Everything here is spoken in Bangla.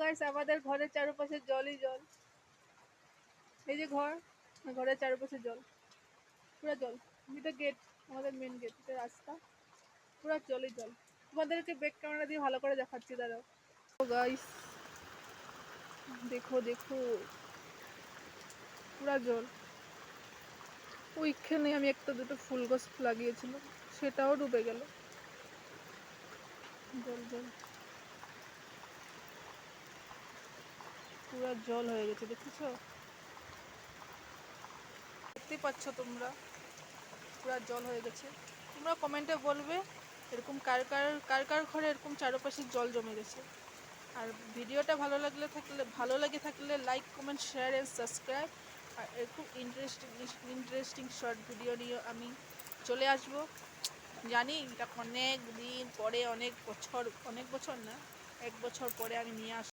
গাইস আমাদের ঘরের চারপাশে জলই জল। এই যে ঘরের চারপাশে জল, পুরো জল। এটা গেট, আমাদের মেন গেট, এটা রাস্তা, পুরো জলই জল। তোমাদেরকে ব্যাক ক্যামেরা দিয়ে ভালো করে দেখাচ্ছি, দাঁড়াও। গাইস দেখো দেখো, পুরা জল। ওইখানে আমি একটা দুটো ফুল গাছ লাগিয়েছিলাম, সেটাও ডুবে গেল। জল জল, পুরা জল হয়ে গেছে, দেখেছো? দেখতে পাচ্ছ তোমরা, পুরা জল হয়ে গেছে। তোমরা কমেন্টে বলবে এরকম কার কার কার কার ঘরে এরকম চারপাশে জল জমে গেছে। আর ভিডিওটা ভালো লাগে থাকলে like comment share and subscribe. আর এরকম ইন্টারেস্টিং শর্ট ভিডিও নিয়ে আমি চলে আসব। জানি এটা অনেক দিন পরে, অনেক বছর না, 1 বছর পরে আমি নিয়ে আসবো।